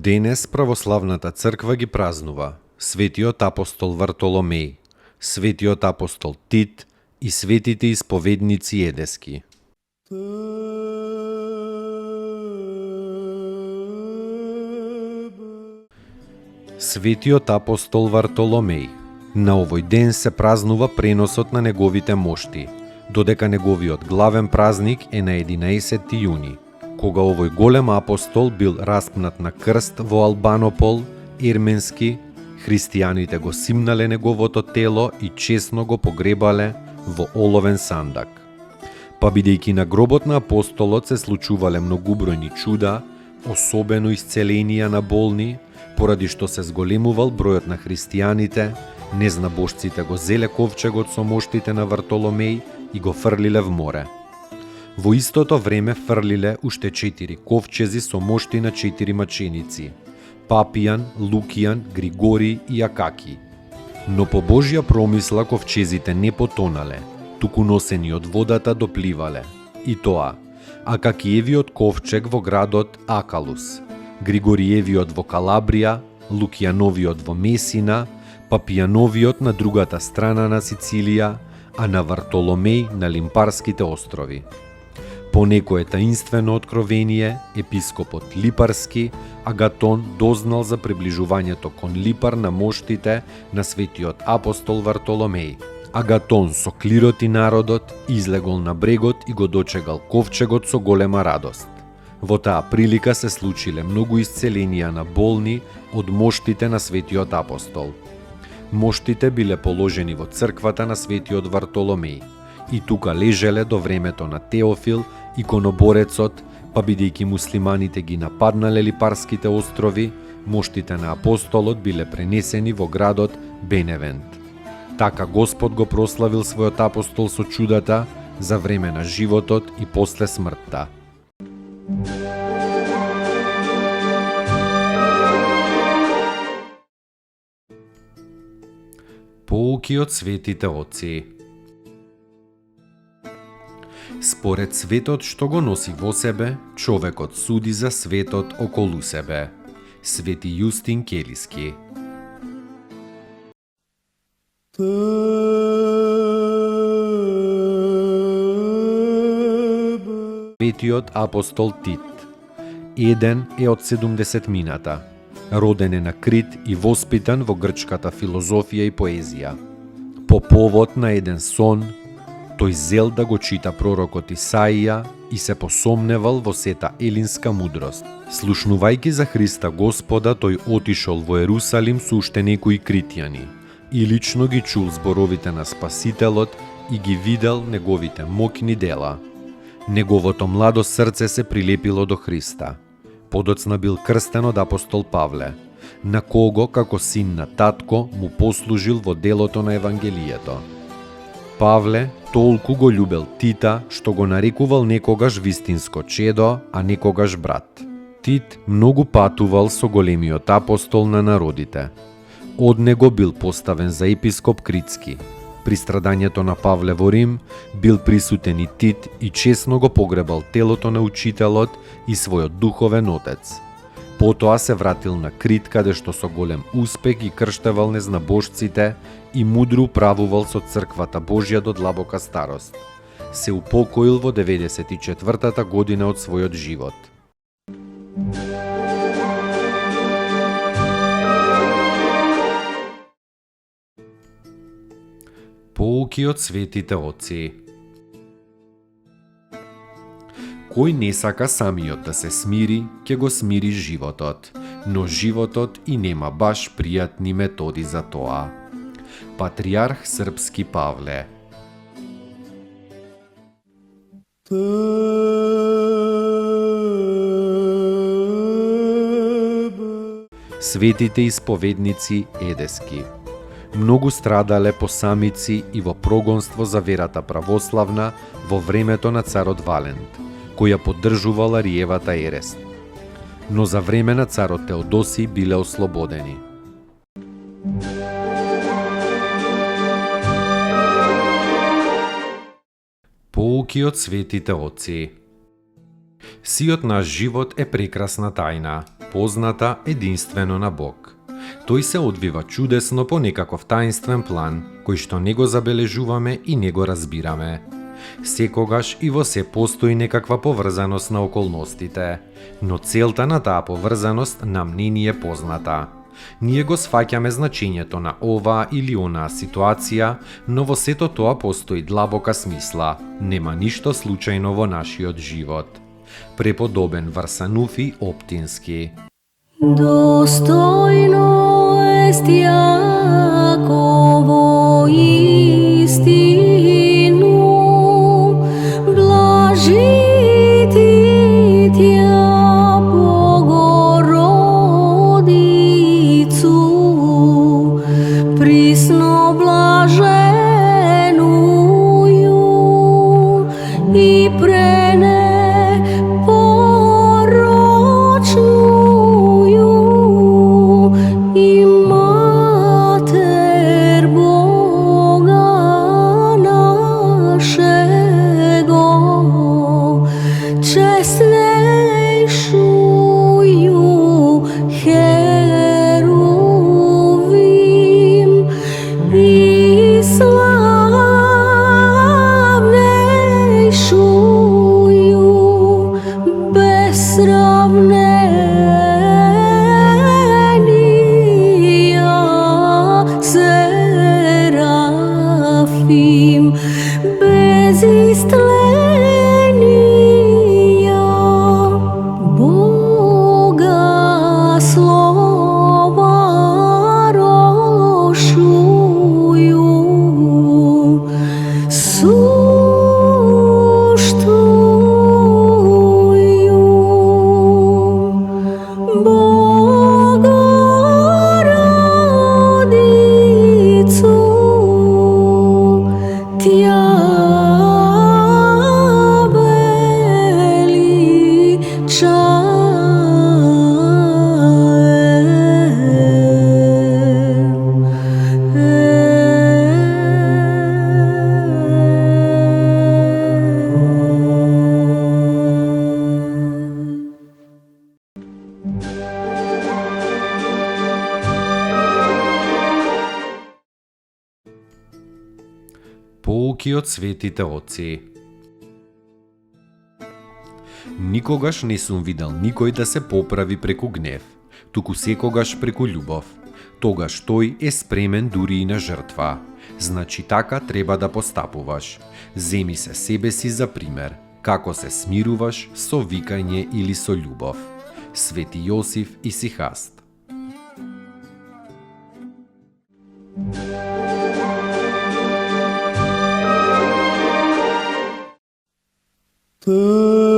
Денес православната црква ги празнува светиот апостол Вартоломеј, светиот апостол Тит и светите исповедници едески. Светиот апостол Вартоломеј. На овој ден се празнува преносот на неговите мошти, додека неговиот главен празник е на 11 јуни. Кога овој голем апостол бил распнат на крст во Албанопол, ерменски, христијаните го симнале неговото тело и честно го погребале во оловен сандак. Па бидејќи на гробот на апостолот се случувале многубројни чуда, особено исцеленија на болни, поради што се зголемувал бројот на христијаните, незнабожците го зеле ковчегот со моштите на Вартоломеј и го фрлиле в море. Во истото време фрлиле уште 4 ковчези со мошти на 4 маченици – Папијан, Лукијан, Григорий и Акаки. Но по Божја промисла ковчезите не потонале, туку носени од водата допливале. И тоа, Акакиевиот ковчег во градот Акалус, Григориевиот во Калабрија, Лукијановиот во Месина, Папијановиот на другата страна на Сицилија, а на Вартоломеј на Лимпарските острови. По некое таинствено откровение, епископот Липарски, Агатон дознал за приближувањето кон Липар на моштите на светиот апостол Вартоломеј. Агатон со клирот и народот излегол на брегот и го дочегал ковчегот со голема радост. Во таа прилика се случиле многу исцеленија на болни од моштите на светиот апостол. Моштите биле положени во црквата на светиот Вартоломеј и тука лежеле до времето на Теофил, иконоборецот, па бидејќи муслиманите ги нападнале Липарските острови, моштите на апостолот биле пренесени во градот Беневент. Така Господ го прославил својот апостол со чудата за време на животот и после смртта. Поуки од светите отци. Според светот што го носи во себе, човекот суди за светот околу себе. Свети Јустин Келиски. Светиот апостол Тит. Еден е од 70 мината. Роден е на Крит и воспитан во грчката филозофија и поезија. По повод на еден сон, тој зел да го чита пророкот Исаија и се посомневал во сета елинска мудрост. Слушнувајќи за Христа Господа, тој отишол во Ерусалим со уште некои критјани и лично ги чул зборовите на Спасителот и ги видел неговите моќни дела. Неговото младо срце се прилепило до Христа. Подоцна бил крстен од апостол Павле, на кого, како син на татко, му послужил во делото на Евангелието. Павле толку го љубел Тита, што го нарекувал некогаш вистинско чедо, а некогаш брат. Тит многу патувал со големиот апостол на народите. Од него бил поставен за епископ Критски. При страдањето на Павле во Рим бил присутен и Тит и честно го погребал телото на учителот и својот духовен отец. Потоа се вратил на Крит, каде што со голем успех ги крштевал незнабожците и мудро управувал со црквата Божја до длабока старост. Се упокоил во 94-та година од својот живот. Поуки од светите отци. Кој не сака самиот да се смири, ќе го смири животот, но животот и нема баш пријатни методи за тоа. Патријарх српски Павле. Светите исповедници едески. Многу страдале посамици и во прогонство за верата православна во времето на царот Валент, која поддржувала Риевата ерест. Но за време на царот Теодоси биле ослободени. Поуки од светите отци. Сиот наш живот е прекрасна тајна, позната единствено на Бог. Тој се одвива чудесно по некаков таинствен план, кој што не го забележуваме и не го разбираме. Секогаш и во се постои некаква поврзаност на околностите, но целта на таа поврзаност нам не ни е позната. Ние го сфаќаме значењето на оваа или онаа ситуација, но во сето тоа постои длабока смисла. Нема ништо случајно во нашиот живот. Преподобен Варсануфи Оптински. Достойно est Јаково истину, блажити Тја Богородицу, присно блаженују и Поуки од светите отци. Никогаш не сум видел никој да се поправи преку гнев, туку секогаш преку љубов. Тогаш тој е спремен дури и на жртва. Значи така треба да постапуваш. Земи се себе си за пример, како се смируваш со викање или со љубов. Свети Јосиф Исихаст. Te